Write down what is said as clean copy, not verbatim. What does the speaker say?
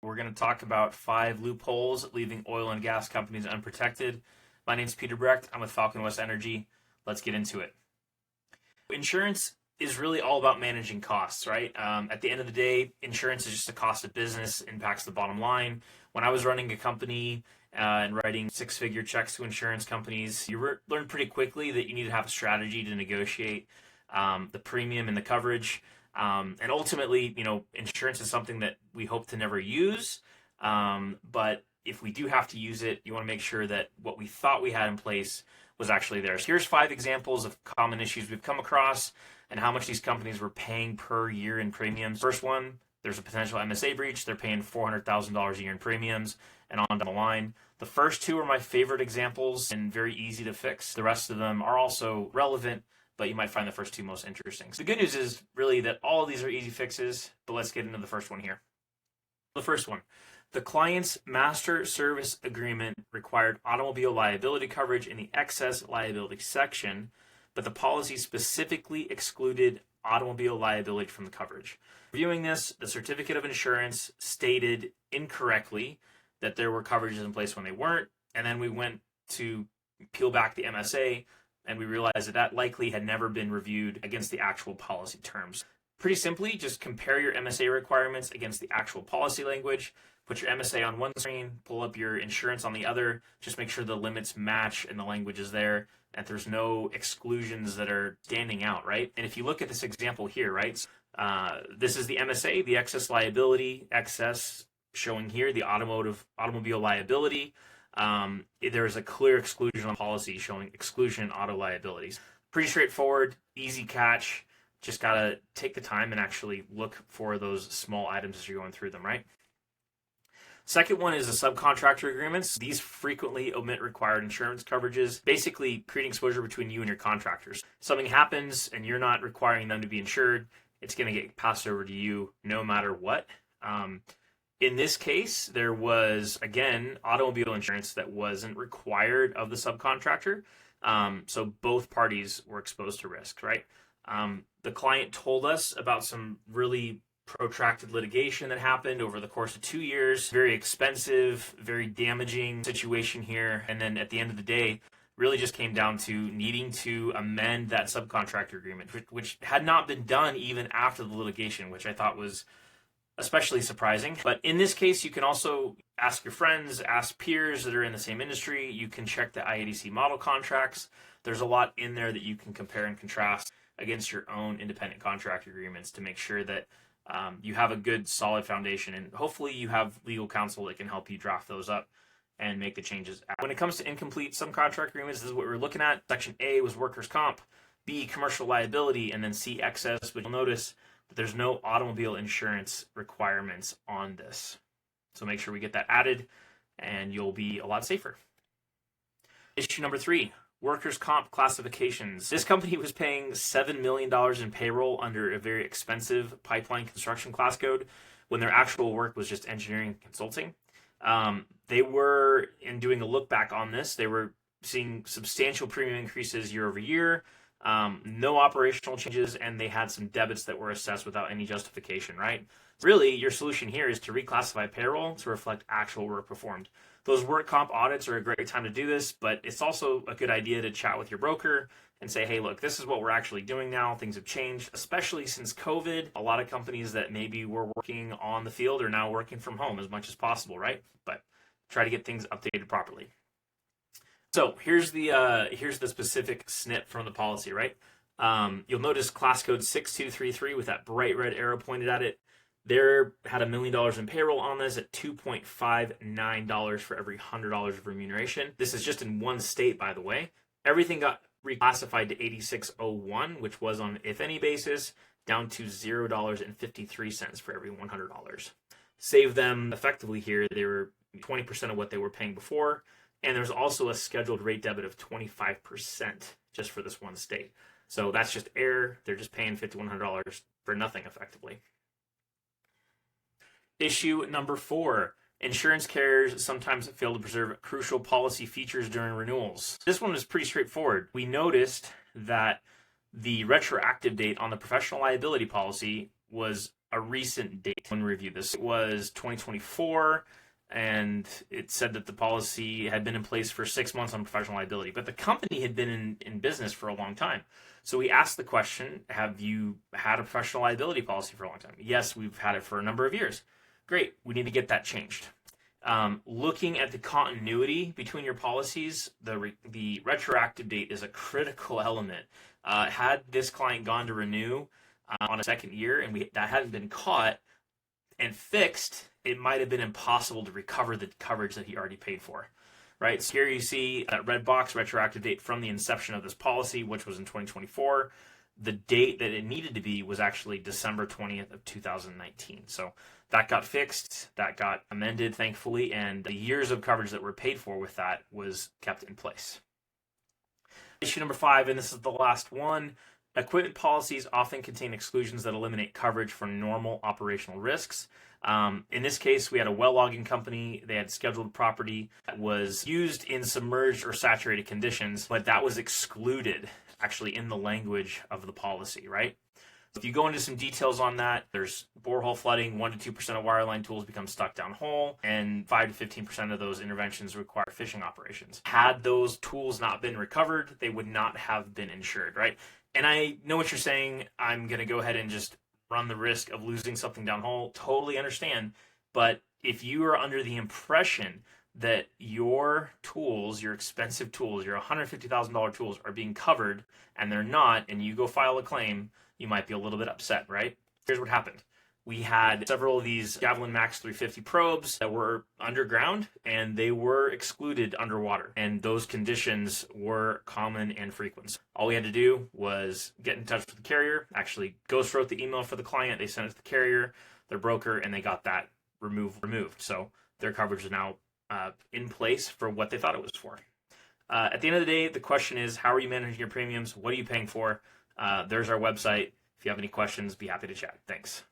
We're going to talk about 5 loopholes leaving oil and gas companies unprotected. My name's Peter Brecht. I'm with Falcon West Energy. Let's get into it. Insurance is really all about managing costs, right? At the end of the day, insurance is just a cost of business, impacts the bottom line. When I was running a company and writing 6-figure checks to insurance companies, you learn pretty quickly that you need to have a strategy to negotiate the premium and the coverage. And ultimately, insurance is something that we hope to never use. But if we do have to use it, you want to make sure that what we thought we had in place was actually there. So here's 5 examples of common issues we've come across and how much these companies were paying per year in premiums. First one, there's a potential MSA breach. They're paying $400,000 a year in premiums and on down the line. The first 2 are my favorite examples and very easy to fix. The rest of them are also relevant, but you might find the first 2 most interesting. So the good news is really that all of these are easy fixes, but let's get into the first one here. The first one, the client's master service agreement required automobile liability coverage in the excess liability section, but the policy specifically excluded automobile liability from the coverage. Reviewing this, the certificate of insurance stated incorrectly that there were coverages in place when they weren't, and then we went to peel back the MSA, and we realized that likely had never been reviewed against the actual policy terms. Pretty simply, just compare your MSA requirements against the actual policy language, put your MSA on one screen, pull up your insurance on the other, just make sure the limits match and the language is there, and there's no exclusions that are standing out, right? And if you look at this example here, right, this is the MSA, the excess liability, excess showing here, the automobile liability. There is a clear exclusion on policy showing exclusion auto liabilities. Pretty straightforward, easy catch. Just got to take the time and actually look for those small items as you're going through them, right? Second one is the subcontractor agreements. These frequently omit required insurance coverages, basically creating exposure between you and your contractors. Something happens and you're not requiring them to be insured, it's going to get passed over to you no matter what. In this case, there was, again, automobile insurance that wasn't required of the subcontractor. So both parties were exposed to risk, right? The client told us about some really protracted litigation that happened over the course of 2 years. Very expensive, very damaging situation here. And then at the end of the day, really just came down to needing to amend that subcontractor agreement, which had not been done even after the litigation, which I thought was especially surprising. But in this case, you can also ask your friends, ask peers that are in the same industry. You can check the IADC model contracts. There's a lot in there that you can compare and contrast against your own independent contractor agreements to make sure that you have a good, solid foundation. And hopefully you have legal counsel that can help you draft those up and make the changes. When it comes to incomplete subcontract agreements, this is what we're looking at. Section A was workers' comp, B, commercial liability, and then C, excess. But you'll notice that there's no automobile insurance requirements on this. So make sure we get that added and you'll be a lot safer. Issue number 3, workers' comp classifications. This company was paying $7 million in payroll under a very expensive pipeline construction class code when their actual work was just engineering and consulting. They were, in doing a look back on this, they were seeing substantial premium increases year over year, no operational changes, and they had some debits that were assessed without any justification, right? Really, your solution here is to reclassify payroll to reflect actual work performed. Those work comp audits are a great time to do this, but it's also a good idea to chat with your broker and say, hey, look, this is what we're actually doing now. Things have changed, especially since COVID. A lot of companies that maybe were working on the field are now working from home as much as possible, right? But try to get things updated properly. So here's the specific snip from the policy, right? You'll notice class code 6233 with that bright red arrow pointed at it. There had $1 million in payroll on this at $2.59 for every $100 of remuneration. This is just in one state, by the way. Everything got reclassified to 8601, which was on if any basis, down to $0.53 for every $100. Save them effectively here. They were 20% of what they were paying before. And there's also a scheduled rate debit of 25% just for this one state. So that's just error. They're just paying $5,100 for nothing effectively. Issue number 4, insurance carriers sometimes fail to preserve crucial policy features during renewals. This one was pretty straightforward. We noticed that the retroactive date on the professional liability policy was a recent date when we reviewed this. It was 2024, and it said that the policy had been in place for 6 months on professional liability, but the company had been in business for a long time. So we asked the question, have you had a professional liability policy for a long time? Yes, we've had it for a number of years. Great, we need to get that changed. Looking at the continuity between your policies, the retroactive date is a critical element. Had this client gone to renew on a second year and that hadn't been caught and fixed, it might have been impossible to recover the coverage that he already paid for. Right? So here you see that red box, retroactive date from the inception of this policy, which was in 2024. The date that it needed to be was actually December 20th of 2019. So that got fixed, that got amended, thankfully, and the years of coverage that were paid for with that was kept in place. Issue number 5, and this is the last one. Equipment policies often contain exclusions that eliminate coverage for normal operational risks. In this case, we had a well logging company. They had scheduled property that was used in submerged or saturated conditions, but that was excluded actually in the language of the policy, right? If you go into some details on that, there's borehole flooding, 1 to 2% of wireline tools become stuck downhole, and 5 to 15% of those interventions require fishing operations. Had those tools not been recovered, they would not have been insured, right? And I know what you're saying. I'm going to go ahead and just run the risk of losing something downhole. Totally understand. But if you are under the impression that your tools, your expensive tools, your $150,000 tools are being covered and they're not, and you go file a claim, you might be a little bit upset, right? Here's what happened. We had several of these Javelin Max 350 probes that were underground and they were excluded underwater. And those conditions were common and frequent. All we had to do was get in touch with the carrier, actually ghost wrote the email for the client. They sent it to the carrier, their broker, and they got that removed. So their coverage is now in place for what they thought it was for. At the end of the day, the question is, how are you managing your premiums? What are you paying for? There's our website. If you have any questions, be happy to chat. Thanks.